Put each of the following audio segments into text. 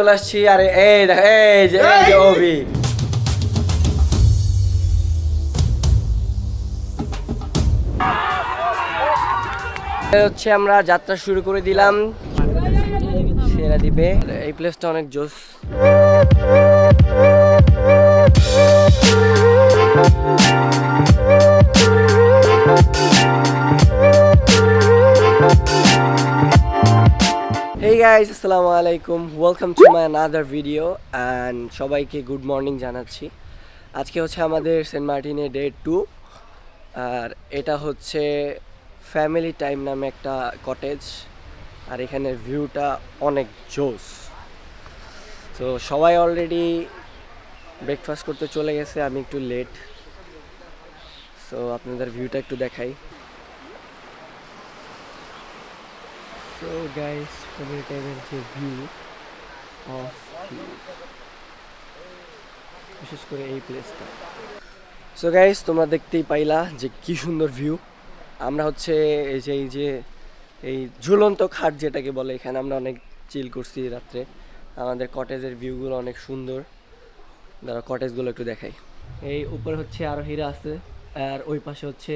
চলে আসছি। আরে এই দেখ, এই যে অভি, হচ্ছে আমরা যাত্রা শুরু করে দিলাম। সেরা দিবে, এই প্লেসটা অনেক জোস। Hey guys, আসসালামু আলাইকুম, welcome to my another video and সবাইকে গুড মর্নিং জানাচ্ছি। আজকে হচ্ছে আমাদের সেন্ট মার্টিনে ডে 2 আর এটা হচ্ছে ফ্যামিলি টাইম নামে একটা কটেজ। আর এখানের ভিউটা অনেক জোস। তো সবাই অলরেডি ব্রেকফাস্ট করতে চলে গেছে, আমি একটু লেট। সো আপনাদের ভিউটা একটু দেখাই। সো গাইস, ফ্যামিলি টাইমের যে ভিউ অফ, বিশেষ করে এই প্লেসটা। সো গাইস, তোমরা দেখতেই পাইলা যে কি সুন্দর ভিউ। আমরা হচ্ছে এই ঝুলন্ত খাট যেটাকে বলে, এখানে আমরা অনেক চিল করছি রাত্রে। আমাদের কটেজের ভিউগুলো অনেক সুন্দর। দাঁড়া কটেজগুলো একটু দেখাই। এই উপরে হচ্ছে আরোহীরা আছে, আর ওই পাশে হচ্ছে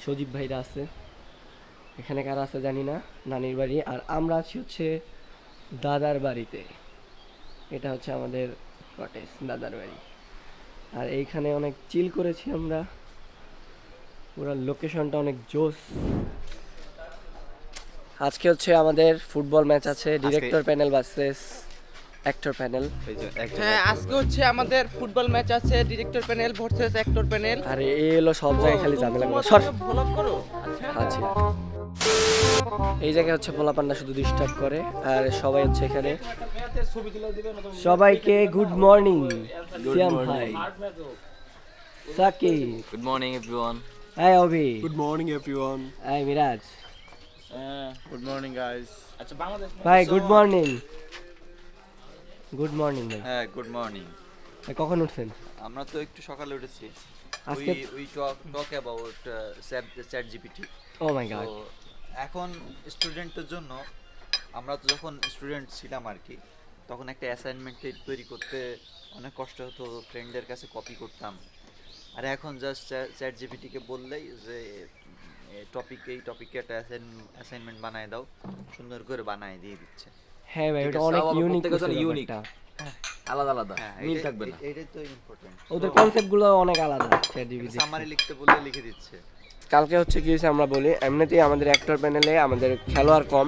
সজীব ভাইরা আছে। এখানে কারা আছে জানি না, নানির বাড়ি। আর আমরা আছি হচ্ছে দাদার বাড়িতে। এটা হচ্ছে আমাদের কটেজ, দাদার বাড়ি। আর এইখানে অনেক চিল করেছি আমরা, পুরো লোকেশনটা অনেক জোস। আজকে হচ্ছে আমাদের ফুটবল ম্যাচ আছে, director panel versus actor panel. হ্যাঁ, আজকে হচ্ছে আমাদের ফুটবল ম্যাচ আছে, director panel versus actor panel. আর এই হলো সব জায়গায় খালি ঝামেলা করে। সর ব্লগ করো। আচ্ছা, এই জায়গায় হচ্ছে পোলাপান্না শুধু ডিস্টার্ব করে। আর সবাই হচ্ছে এখানে, সবাইকে গুড মর্নিং। সিয়াম ভাই, সাকিব, Good morning, everyone. এই অভি, Good morning, everyone. এই মিরাজ, Good morning, guys. ভাই গুড মর্নিং। গুড মর্নিং ভাই। হ্যাঁ, গুড মর্নিং। ভাই, কখন উঠছেন? আমরা তো একটু সকালে উঠেছি। আজকে we talk about chat GPT. Oh my God. এখন স্টুডেন্টের জন্য, আমরা তো যখন স্টুডেন্ট ছিলাম আর কি, তখন একটা অ্যাসাইনমেন্ট তৈরি করতে অনেক কষ্ট হতো, ফ্রেন্ডদের কাছে কপি করতাম। আর এখন জাস্ট চ্যাট জিপিটিকে বললেই যে এই টপিকে একটা অ্যাসাইনমেন্ট বানায় দাও, সুন্দর করে বানায় দিয়ে দিচ্ছে। হ্যাঁ ভাই, ঠিক এটা আছে, অনেক আবার ইউনিক, প্রত্যেকটা ইউনিক। আলাদা আলাদা হ্যাঁ, মিল থাকবে না। এটাই তো ইম্পর্টেন্ট। ওদের কনসেপ্ট গুলো অনেক আলাদা। ChatGPT সামারি লিখতে বললে লিখে দিচ্ছে। কালকে হচ্ছে কি হয়েছে আমরা বলি, এমনিতেই আমাদের অ্যাক্টর প্যানেলে আমাদের খেলোয়াড় কম,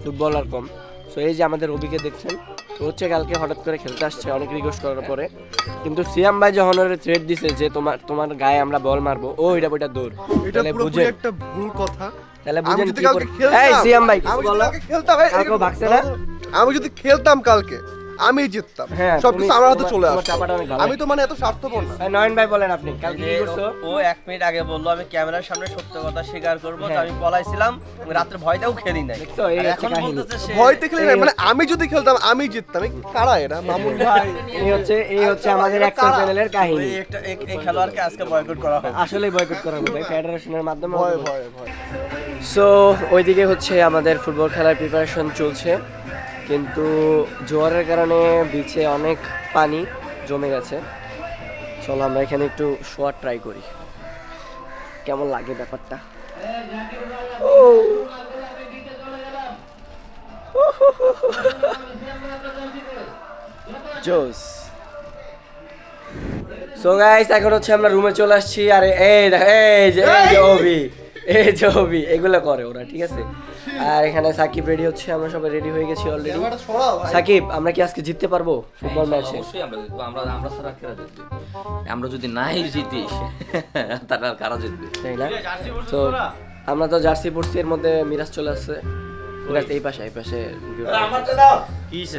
ফুটবলার কম। সো এই যে আমাদের রবিকে দেখছেন, তো হচ্ছে কালকে হঠাৎ করে খেলতে আসছে অনেক রিকোয়েস্ট করার পরে। কিন্তু সিয়াম ভাই যখন ওর থ্রেট দিছে যে তোমার গায়ে আমরা বল মারবো, ও এটা বইটা দৌড়। এটা তাহলে পুরোপুরি বুঝেন, একটা ভুল কথা। তাহলে আমি বুঝেন যদি কি কালকে করে। খেলতাম, এই সিয়াম ভাই কিছু আমি যদি বলো। কালকে খেলতাম, কালকে ভাগছে না? আমি যদি খেলতাম কালকে, আমি জিততাম। হ্যাঁ, সবকিছু আমার হাতে চলে তোমার আসতো। চাপাটা অনেক ভালো। আমি তো মানে এত স্বার্থপর না। নয়ন ভাই বলেন আপনি কালকে কি করছো? ও 1 মিনিট আগে বললো আমি ক্যামেরার সামনে সত্য কথা স্বীকার করবো যে হ্যাঁ। আমি পলাইছিলাম, আমি রাত্রে ভয়টাও খেলি নাই। দেখছো, এই আর হচ্ছে এখন কাহিনী। বলতেছে সে ভয় দেখলে না, মানে আমি যদি খেলতাম আমি জিততাম। এই কারা এরা? মামুন ভাই। এই হচ্ছে আমাদের অ্যাক্টর প্যানেলের কাহিনী। এই খেলোয়াড়কে আজকে বয়কট করা হবে। আসলেই বয়কট করা হবে ফেডারেশনের মাধ্যমে। ভয় ভয় ভয়। সো ওইদিকে হচ্ছে আমাদের ফুটবল খেলার প্রিপারেশন চলছে, কিন্তু জোয়ারের কারণে বিচে অনেক পানি জমে গেছে। চলো আমরা এখানে একটু শোয়ার ট্রাই করি, কেমন লাগে ব্যাপারটা। জোস। সো গাইস, এখন হচ্ছে আমরা রুমে চলে আসছি। আর এই দেখ, এই যে অভি, এগুলো করে ওরা, ঠিক আছে। আর এখানে সাকিব রেডি হচ্ছে, আমরা সবাই রেডি হয়ে গেছি অলরেডি। ক্যামেরাটা সরাও ভাই। সাকিব, আমরা কি আজকে জিততে পারবো ফুটবল ম্যাচে? অবশ্যই আমরা জিতবো। আমরা ছাড়া কারা জিতবে? আমরা যদি নাই জিতি তাহলে আর কারা জিতবে? তাই না? তো আমরা তো জার্সি পরছি, এর মধ্যে মিরাজ চলে আসছে। মিরাজ এই পাশে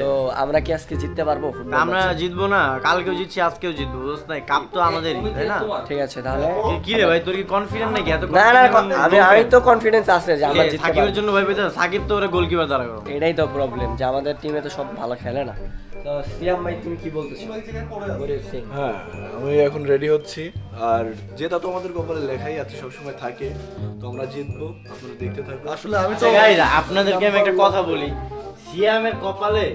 তো আমরা কি আজকে জিততে পারবো ফুটবল আমরা ম্যাচে? জিতবো না, কালকেও জিতছি আজকেও জিতবো, বুঝছ না? কাপ তো আমাদেরই, তাই না? ঠিক আছে তাহলে। কি রে ভাই, তোর কি কনফিডেন্ট নাকি? এত না না, confident আমি তো কনফিডেন্স আছে যে আমরা জিততে সাকিবের পারবো। জন্য ভয় পেতে, সাকিব তো ওরা গোলকিপার দ্বারা করো। এটাই তো প্রবলেম, যে আমাদের টিমে তো সব ভালো খেলে না। তো সিয়াম ভাই, তুমি কি বলতেছো? হ্যাঁ, আমি এখন রেডি হচ্ছি। আর যেটা তো আমাদের কপালে লেখাই আছে, সবসময় থাকে। তো আমরা জিতবো, আপনারা দেখতে থাকবো। আসলে আমি তো গাইস, আপনাদেরকে আমি একটা কথা বলি, সিয়ামের কপালে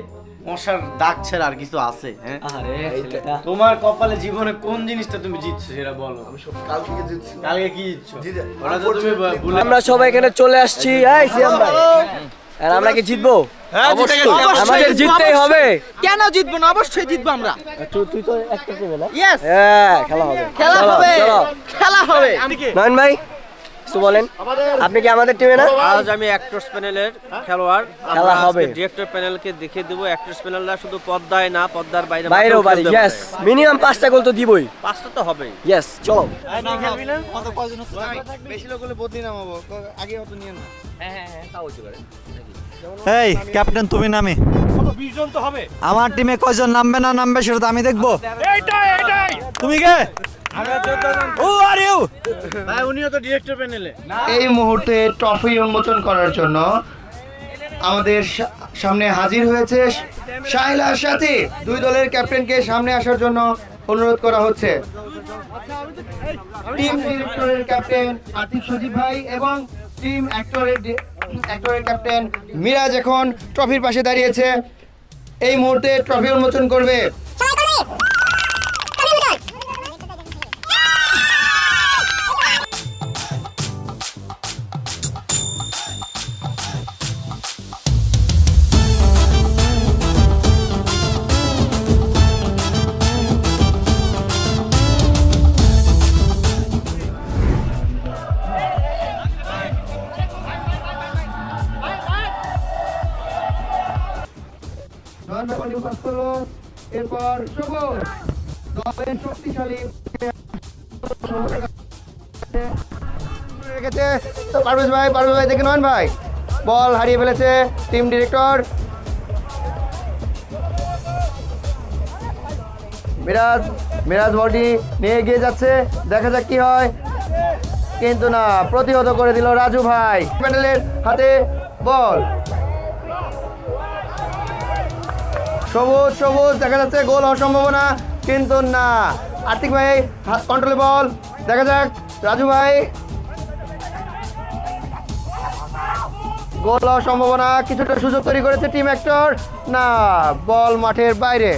মশার দাগ ছাড়া আর কিছু আছে? হ্যাঁ, আরে ছেলেটা তোমার কপালে জীবনে কোন জিনিসটা তুমি জিতছো সেটা বলো। আমি সব কাল থেকে জিতছি। কালকে কি জিতছো? জিতে ওটা তো তুমি ভুলে আমরা সবাই এখানে চলে আসছি। এই সিয়াম ভাই, আর আমরা কি জিতবো? আমাদের জিততেই হবে। কেন জিতবো না? অবশ্যই জিতবো আমরা। তুই তো একটা টিমে না? ইয়েস, হ্যাঁ, খেলা হবে। খেলা চলো, হবে, চলো। খেলা হবে। নয়ন ভাই কিছু বলেন, আপনি কি আমাদের টিমে না? আজ আমি অ্যাক্টরস প্যানেলের খেলোয়াড়। খেলা হবে। ডিরেক্টর প্যানেলকে দেখে দেবো অ্যাক্টরস প্যানেলরা শুধু পর্দায় না, পর্দার বাইরে বাইরেও পারি। ইয়েস, মিনিমাম 5টা গোল তো দিবই। 5টা তো হবেই। ইয়েস, চলো। বেশি লোক হলে বদলি নামাবো, আগে অত নিয়ে না। হ্যাঁ, তাও হতে পারে। এই ক্যাপ্টেন তুমি নামে 20 জন তো হবে। আমার টিমে কয়জন নামবে না নামবে সেটা তো আমি দেখবো। তুমি কে? ও আর ইউ ভাই উনিও তো ডিরেক্টর প্যানেলে। এই মুহূর্তে ট্রফি উন্মোচন করার জন্য আমাদের সামনে হাজির হয়েছে শাহিলার সাথে। দুই দলের ক্যাপ্টেনকে সামনে আসার জন্য অনুরোধ করা হচ্ছে। টিম ডিরেক্টরের ক্যাপ্টেন আতিফ সজীব ভাই এবং টিম অ্যাক্টরের ক্যাপ্টেন মিরাজ এখন ট্রফির পাশে দাঁড়িয়েছে। এই মুহূর্তে ট্রফি উন্মোচন করবে। এরপর সবুজ দলের শক্তিশালী রেখেছে তো পারভেজ ভাই দেখে নয়ন ভাই বল হারিয়ে ফেলেছে টিম ডিরেক্টর মিরাজ বলটি নিয়ে এগিয়ে যাচ্ছে, দেখা যাক কি হয়, কিন্তু না, প্রতিহত করে দিল রাজু ভাই। প্যানেলের হাতে বল, সবুজ দেখা যাচ্ছে গোল হওয়ার সম্ভাবনা, কিন্তু না, আতিক ভাই কন্ট্রোলে বল, দেখা যাক রাজু ভাই, গোল হওয়ার সম্ভাবনা, কিছুটা সুযোগ তৈরি করেছে টিম অ্যাক্টর, না, বল মাঠের বাইরে।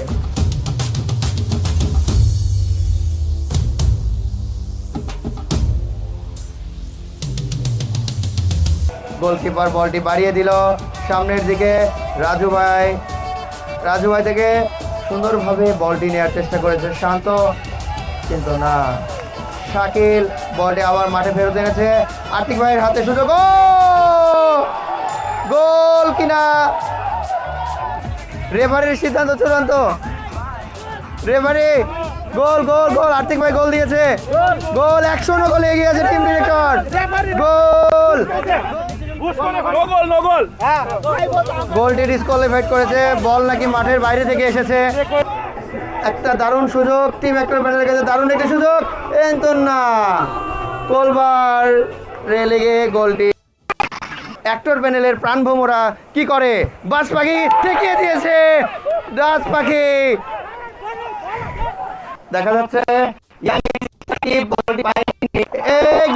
গোলকিপার বলটি বাড়িয়ে দিল সামনের দিকে, রাজু ভাই থেকে সুন্দরভাবে বলটি নেওয়ার চেষ্টা করেছে শান্ত, কিন্তু না, শাকিল বলটি আবার মাঠে ফেরত এনেছে, আতিক ভাইয়ের হাতে সুযোগ, গোল কিনা, রেফারির সিদ্ধান্ত চূড়ান্ত, রেফারি গোল, আতিক ভাই গোল দিয়েছে, গোল, 100 গোলে এগিয়ে আছে টিম ডিরেক্টর, গোল, গোলটি ডিসকোয়ালিফাইড করেছে, বল নাকি মাঠের বাইরে থেকে এসেছে। একটা দারুণ সুযোগ টিম অ্যাক্টর প্যানেলের কাছে, দারুণ একটা সুযোগ, কিন্তু না, গোলবার রেলেগে গোলটি। অ্যাক্টর প্যানেলের প্রাণভোমরা কি করে, বাজ পাখি ঠেকিয়ে দিয়েছে, বাজ পাখি, দেখা যাচ্ছে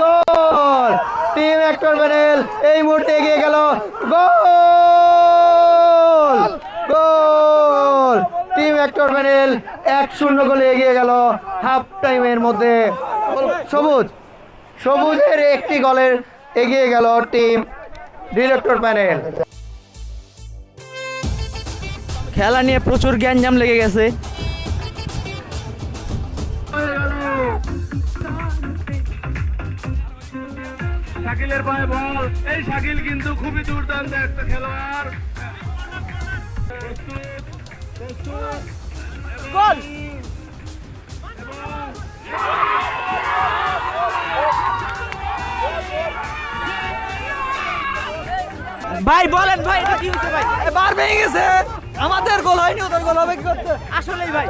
গোল, টিম অ্যাক্টর প্যানেল এই মুহূর্তে এগিয়ে গেল, গোল, টিম অ্যাক্টর প্যানেল 1-0 গোলে এগিয়ে গেল হাফ টাইমের মধ্যে। সবুজের একটি গোলের এগিয়ে গেল টিম ডিরেক্টর প্যানেল। খেলা নিয়ে প্রচুর গ্যাঞ্জাম লেগে গেছে। শাকিলের পায়ে বল, এই শাকিল কিন্তু খুবই দুর্দান্ত একটা খেলোয়াড়। গোল, ভাই বলেন ভাই, এটা কি হচ্ছে ভাই? বার ভেঙে গেছে, আমাদের গোল হয়নি, ওদের গোল হবে কি করতে? আসলেই ভাই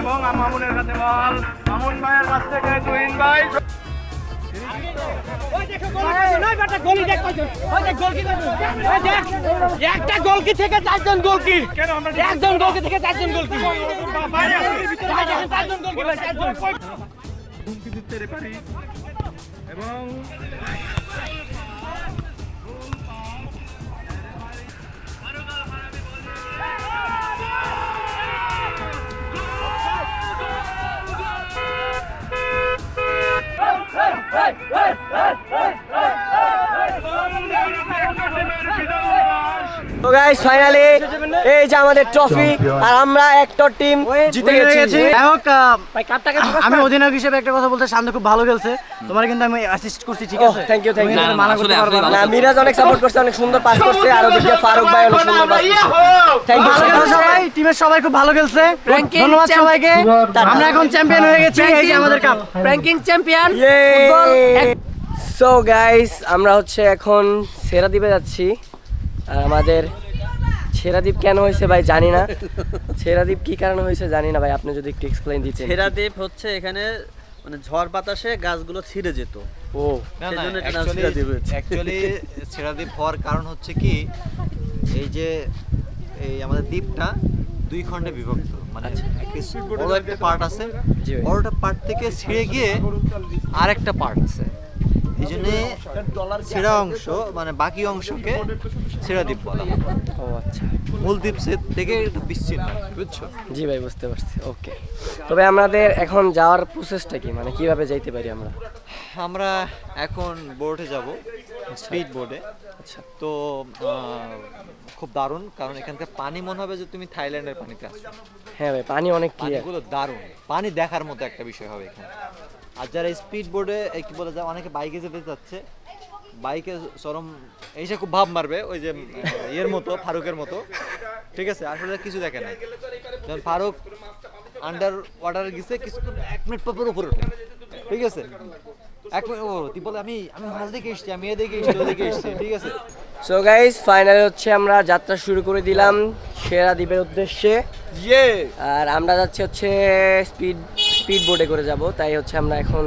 এবং মামুনের কাছে বল, মামুন ভাইয়ের কাছ থেকে তুহিন ভাই, একটা গোলকি থেকে 4 জন গোলকি, একজন গোলকি থেকে 4 জন গোলকি, এবং তো গাইস ফাইনালি এই যে আমাদের ট্রফি আর আমরা একটা টিম জিতে গেছি। আমি অধিনায়ক হিসেবে একটা কথা বলতে সামনে খুব ভালো খেলছে, তোমার কিন্তু আমি অ্যাসিস্ট করছি, ঠিক আছে? থ্যাংক ইউ তুমি কিন্তু মানা করতে পারবে না। না মিরাজ অনেক সাপোর্ট করছে, অনেক সুন্দর পাস করছে আর ওদিকে ফারুক ভাই অনেক সুন্দর পাস করছে। থ্যাংক ইউ ভালো খেলছে সবাই, টিমের সবাই খুব ভালো খেলছে, ধন্যবাদ সবাইকে। আমরা এখন চ্যাম্পিয়ন হয়ে গেছি, এই যে আমাদের cup, ranking champion. So guys আমরা হচ্ছে এখন সেরাদ্বীপে যাচ্ছি। আর আমাদের সেরাদ্বীপ কেন হয়েছে ভাই জানি না, সেরাদ্বীপ কি কারণে হয়েছে জানি না ভাই, আপনি যদি একটু এক্সপ্লেইন দিতেন। সেরাদ্বীপ হচ্ছে এখানে মানে ঝড় বাতাসে গাছগুলো ছিঁড়ে যেত, ও সেজন্য এটা নাম সেরাদ্বীপ হয়েছে। অ্যাকচুয়ালি ছেড়াদ্বীপ হওয়ার কারণ হচ্ছে কি, এই যে এই আমাদের দ্বীপটা 2 খণ্ডে বিভক্ত, মানে বড় একটা পার্ট আছে, জি ভাই। বড়টা পার্ট থেকে ছিঁড়ে গিয়ে আরেকটা পার্ট আছে, এই জন্য ছেঁড়া অংশ মানে বাকি অংশকে ছেড়াদ্বীপ বলা হয়। ও আচ্ছা, মূল দ্বীপ থেকে একটু বিচ্ছিন্ন, বুঝছো? জি ভাই বুঝতে পারছি। ওকে, তবে আমাদের এখন যাওয়ার প্রসেসটা কি, মানে কিভাবে যাইতে পারি আমরা? আমরা এখন বোর্ডে যাব, স্পিড বোর্ডে। আচ্ছা, তো খুব দারুণ, কারণ এখানকার পানি মনে হবে যে তুমি থাইল্যান্ডের পানিতে আছো। হ্যাঁ ভাই পানি অনেক ক্লিয়ার। পানিগুলো দারুণ, পানি দেখার মতো একটা বিষয় হবে এখানে। আর যারা স্পিড বোর্ডে কি বলে যায়, অনেকে বাইকে যেতে চাচ্ছে, বাইকে চরম এইসে খুব ভাব মারবে, ওই যে ইয়ের মতো, ফারুকের মতো, ঠিক আছে? আসলে কিছু দেখে নাই, যখন ফারুক আন্ডার ওয়াটারে গেছে কিছুক্ষণ 1 মিনিট পর উপরে ওঠে, ঠিক আছে? 1 মিনিট ও তুই বলে আমি মাছ দেখে এসছি, আমি এ দেখে এসছি, ও দেখে এসছি, ঠিক আছে? সো গাইস ফাইনালি হচ্ছে আমরা যাত্রা শুরু করে দিলাম সেরাদ্বীপের উদ্দেশ্যে। আর আমরা যাচ্ছি হচ্ছে স্পিড বোর্ডে করে যাব, তাই হচ্ছে আমরা এখন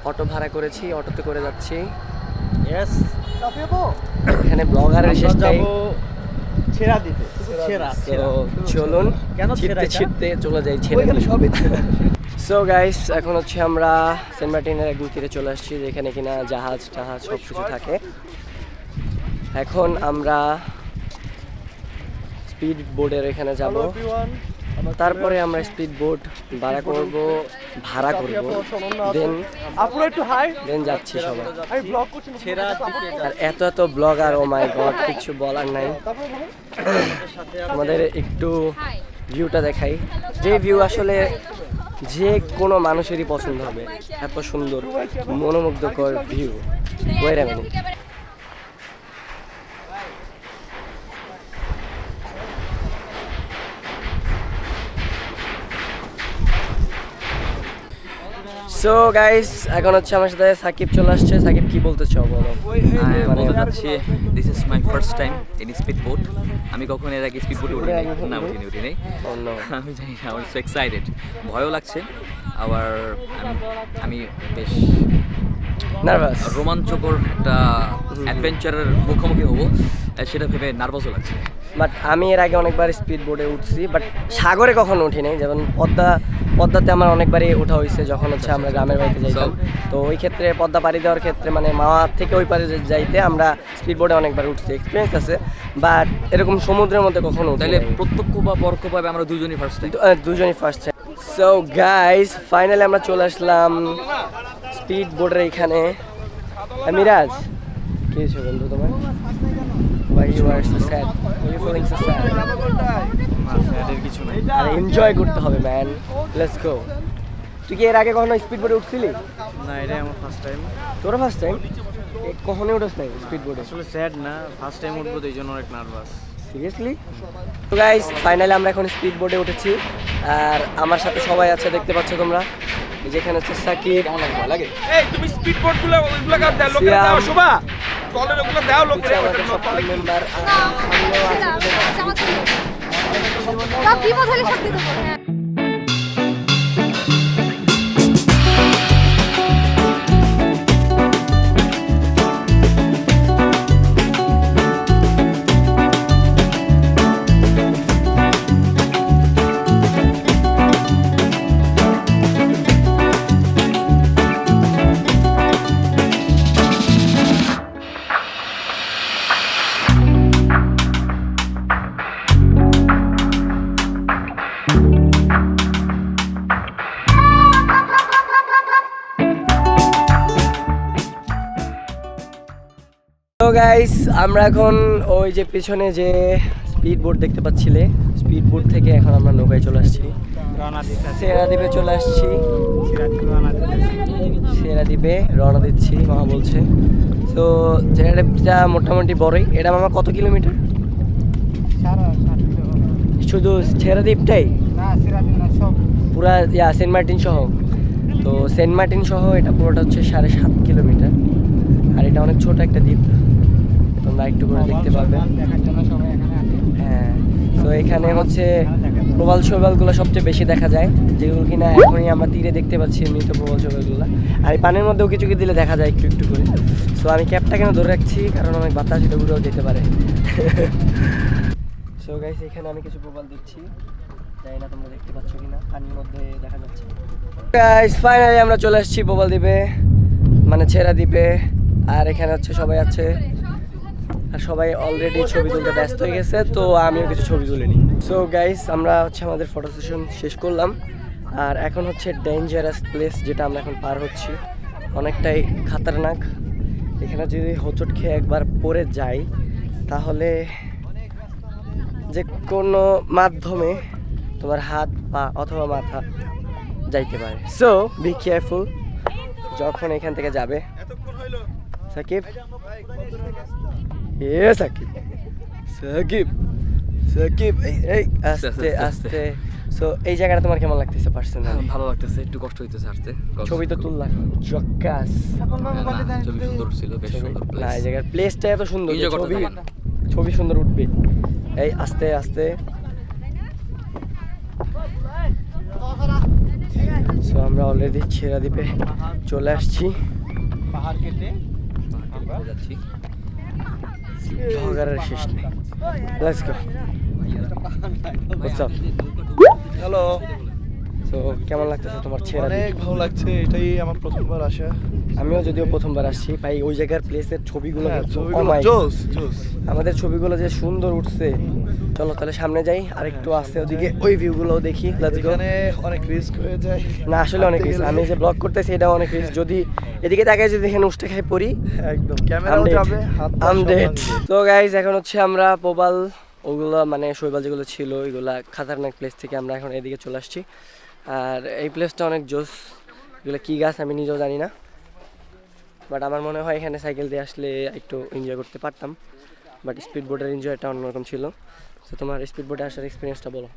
অটো ভাড়া করেছি, অটোতে করে যাচ্ছি। ইয়েস, এখানে ব্লগারের শেষটাই। সেরাদ্বীপে সেরা তো চলুন কেন ছিটতে ছিটতে চলে যাই ছেড়ে। সো গাইস এখন হচ্ছে আমরা সেন্ট মার্টিনের একদম তীরে চলে আসছি, যেখানে কিনা জাহাজ টাহাজ সব কিছু থাকে। এখন আমরা স্পিড বোর্ডের এখানে যাব, তারপরে আমরা স্পিড বোট ভাড়া করব, দেন যাচ্ছি সবাই। আর এত এত ব্লগার, ও মাই গড, কিছু বলার নাই। আমাদের একটু ভিউটা দেখাই, যে ভিউ আসলে যে কোনো মানুষেরই পছন্দ হবে, এত সুন্দর মনোমুগ্ধকর view. Wait a minute, so guys এখন হচ্ছে আমার সাথে সাকিব চলে আসছে। সাকিব কি বলতে চাও বলো? বলতে চাচ্ছি this is my first time in speed boat. আমি কখনো এর আগে স্পিড বোটে উঠি নাই। আমি জানি না, আমি সো এক্সাইটেড, ভয়ও লাগছে, আবার আমি বেশ নার্ভাস, রোমাঞ্চকর একটা অ্যাডভেঞ্চারের মুখোমুখি হবো, সেটা ভেবে নার্ভাসও লাগছে। বাট আমি এর আগে অনেকবার স্পিড বোটে উঠছি, বাট সাগরে কখনো উঠি নাই। যেমন পদ্মাতে আমার অনেকবারই ওঠা হয়েছে, যখন হচ্ছে আমরা গ্রামের বাড়িতে যাইতাম। তো ওই ক্ষেত্রে পদ্মা পাড়ি দেওয়ার ক্ষেত্রে মানে মাওয়া থেকে ওই পাড়ে যাইতে আমরা স্পিড বোটে অনেকবার উঠছি, এক্সপিরিয়েন্স আছে। বাট এরকম সমুদ্রের মধ্যে কখনো তাহলে প্রত্যক্ষ বা পরোক্ষভাবে আমরা দুজনই ফার্স্ট টাইম। দুজনই first time. So guys finally আমরা চলে আসলাম স্পিড বোটের এইখানে। মিরাজ কি হয়েছে বন্ধু তোমার? Why you are so sad? Why you feeling so sad? কিছু নাই, আরে এনজয় করতে হবে ম্যান, লেটস গো। তুই কি এর আগে কখনো স্পিড বোটে উঠছিলি? না, এটাই আমার ফার্স্ট টাইম। তোর ফার্স্ট টাইম? কখনোই উঠোস নাই স্পিড বোটে? আসলে স্যাড না, ফার্স্ট টাইম উঠবো তো এই জন্য অনেক নার্ভাস। সিরিয়াসলি? তো গাইস ফাইনালি আমরা এখন স্পিড বোটে উঠেছি, আর আমার সাথে সবাই আছে, দেখতে পাচ্ছ তোমরা। যেখানে হচ্ছে সাকিব, এই তুমি স্পিড বোট গুলো ওইগুলো দাও, লোকে দাও, শোভা তলের ওগুলো দাও, লোকে মেম্বার বিপদ হলে সত্যি তো গাইস আমরা এখন ওই যে পিছনে যে স্পিড বোট দেখতে পাচ্ছিলে, স্পিড বোট থেকে এখন আমরা নৌকায় চলে আসছি, সেরাদ্বীপে চলে আসছি। সেরাদ্বীপে রওনা দিচ্ছি মামা বলছে। তো সেরাদ্বীপটা মোটামুটি বড়ই। এটা মামা কত কিলোমিটার? শুধু সেরাদ্বীপটাই পুরা সেন্ট মার্টিন সহ? তো সেন্ট মার্টিন সহ এটা পুরোটা হচ্ছে 7.5 কিলোমিটার। আর এটা অনেক ছোট একটা দ্বীপ, তোমরা একটু করে দেখতে পাবে। হ্যাঁ, তো এখানে হচ্ছে প্রবাল শৈবালগুলো সবচেয়ে বেশি দেখা যায়, যেগুলো কিনা এখনই আমরা তীরে দেখতে পাচ্ছি এমনিতে প্রবাল শৈবালগুলো। আর এই পানির মধ্যেও কিছু দিলে দেখা যায় একটু একটু করে। সো আমি ক্যাপটা কেন ধরে রাখছি, কারণ অনেক বাতাস এটা উড়েও যেতে পারে। সো গাইস এখানে আমি কিছু প্রবাল দিচ্ছি, জানি না তোমরা দেখতে পাচ্ছ কিনা, পানির মধ্যে দেখা যাচ্ছে। গাইস ফাইনালি আমরা চলে আসছি প্রবাল দ্বীপে, মানে ছেড়া দ্বীপে। আর এখানে হচ্ছে সবাই আছে, আর সবাই অলরেডি ছবি তুলতে ব্যস্ত হয়ে গেছে, তো আমিও কিছু ছবি তুলে নিই। সো গাইস আমরা হচ্ছে আমাদের ফটো সেশন শেষ করলাম, আর এখন হচ্ছে ডেঞ্জারাস প্লেস যেটা আমরা এখন পার হচ্ছি, অনেকটাই খাতারনাক। এখানে যদি হোঁচট খেয়ে একবার পড়ে যাই তাহলে যে কোনো মাধ্যমে তোমার হাত পা অথবা মাথা যাইতে পারে। সো বি কেয়ারফুল যখন এখান থেকে যাবে। সাকিব, সাকিব সাকিব সাকিব, এই আস্তে আস্তে। সো এই জায়গাটা তোমার কেমন লাগতেছে পার্সোনালি? ভালো লাগতেছে, একটু কষ্ট হইতেছে আসতে। ছবি তো তুললাম, জক্কাস ছবি সুন্দর ছিল, বেশ সুন্দর না, প্লেস। এই জায়গার প্লেসটা এত সুন্দর, Enjoy করতে ছবি থাকেন। ছবি সুন্দর উঠবে। এই আস্তে আস্তে। সো আমরা অলরেডি ছেড়া দ্বীপে চলে আসছি, পাহাড় কেটে যাচ্ছি। ঝগড়ার শেষ নেই। Let's go. What's up? Hello. So কেমন লাগতেছে তোমার ছেড়া দ্বীপ? অনেক ভালো লাগছে, এটাই আমার প্রথমবার আসা। আমিও যদিও প্রথমবার আসছি ভাই, ওই জায়গার প্লেসের ছবিগুলো হ্যাঁ, দেখছো? ছবিগুলো Oh my জোস জোস। আমাদের ছবিগুলো যে সুন্দর উঠছে। চলো তাহলে সামনে যাই, আর একটু আসতে ওদিকে ওই ভিউগুলোও দেখি। Let's go. এখানে অনেক রিস্ক হয়ে যায়। না আসলে অনেক রিস্ক, আমি যে ব্লগ করতেছি এটা অনেক রিস্ক। যদি এদিকে তাকাই যদি এখানে উষ্ঠে খাই পড়ি, একদম ক্যামেরাও যাবে, হাত পা আম সব ডেড। ভাঙবে। তো গাইজ এখন হচ্ছে আমরা প্রবাল ওগুলো মানে শৈবাল যেগুলো ছিল ওইগুলা খাতারনাক প্লেস থেকে আমরা এখন এদিকে চলে আসছি। আর এই প্লেসটা অনেক জোস। এগুলো কী গাছ আমি নিজেও জানি না, বাট আমার মনে হয় এখানে সাইকেল দিয়ে আসলে একটু এনজয় করতে পারতাম। বাট স্পিড বোটের এনজয়টা অন্যরকম ছিল। তো তোমার স্পিড বোটে আসার এক্সপিরিয়েন্সটা বলো।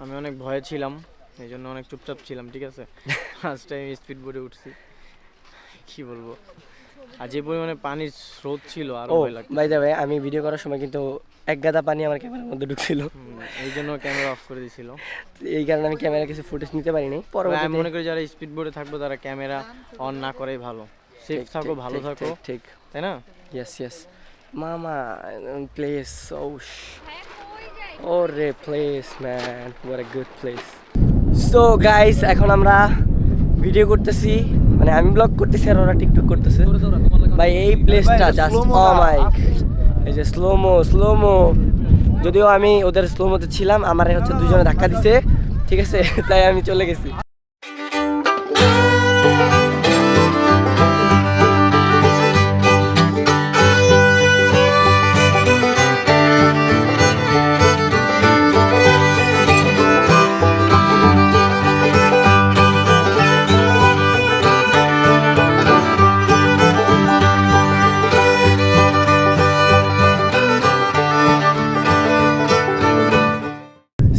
আমি অনেক ভয়ে ছিলাম, এই জন্য অনেক চুপচাপ ছিলাম, ঠিক আছে? ফার্স্ট টাইম স্পিড বোটে উঠছি, কি বলবো। আর যে পরিমাণে পানির স্রোত ছিল আর ও ভয় লাগতো, বাই দ্য ওয়ে, আমি ভিডিও করার সময় কিন্তু এক গাদা পানি আমার ক্যামেরার মধ্যে ঢুকছিল, এই জন্য ক্যামেরা অফ করে দিয়েছিল। এই কারণে আমি ক্যামেরা কিছু ফুটেজ নিতে পারিনি। আমি পরবর্তীতে মনে করি যারা স্পিড বোটে থাকবো তারা ক্যামেরা অন না করাই ভালো। সেফ থাকো, ভালো থাকো, ঠিক, তাই না? ইয়েস ইয়েস মামা। প্লেস ও রে place man, what a good place. So guys এখন আমরা ভিডিও করতেছি, মানে আমি ব্লগ করতেছি আর ওরা টিকটক করতেছে ভাই। এই প্লেসটা জাস্ট ও মাই, এই যে স্লোমো। যদিও আমি ওদের স্লোমোতে ছিলাম, আমার হচ্ছে দুজনে ধাক্কা দিছে, ঠিক আছে, তাই আমি চলে গেছি।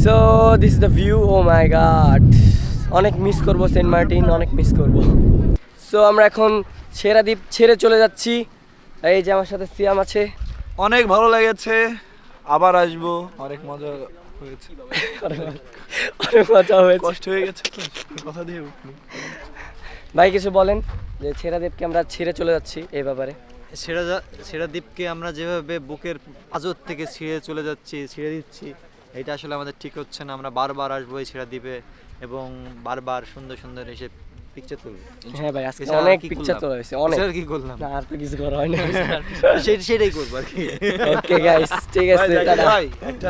So this is the view. Oh my God, অনেক মিস করবো সেন্ট মার্টিন, অনেক মিস করব। সো আমরা এখন ছেড়া দ্বীপ ছেড়ে চলে যাচ্ছি। এই যে আমার সাথে সিয়াম আছে। অনেক ভালো লেগেছে, আবার আসবো। অনেক মজা হয়েছে, অনেক মজা হয়েছে, কষ্ট হয়ে গেছে তো কথা দিয়ে। ভাই কিছু বলেন যে ছেড়া দ্বীপকে আমরা ছেড়ে চলে যাচ্ছি এই ব্যাপারে। সেরা দ্বীপকে আমরা যেভাবে বুকের আজর থেকে ছিঁড়ে চলে যাচ্ছি, ছিঁড়ে দিচ্ছি, এটা আসলে আমাদের ঠিক হচ্ছে না। আমরা বারবার আসবো এই ছেড়া দ্বীপে এবং বারবার সুন্দর সুন্দর এসে পিকচার তুলবো। হ্যাঁ ভাই, আজকে এছাড়া অনেক কি পিকচার করলাম? তোলা হয়েছে, অনেক। এছাড়া কি করলাম? না আর তো কিছু করা হয় না। সেটাই করবো আর কি। ওকে গাইস, ঠিক আছে, টাটা। ভাই একটা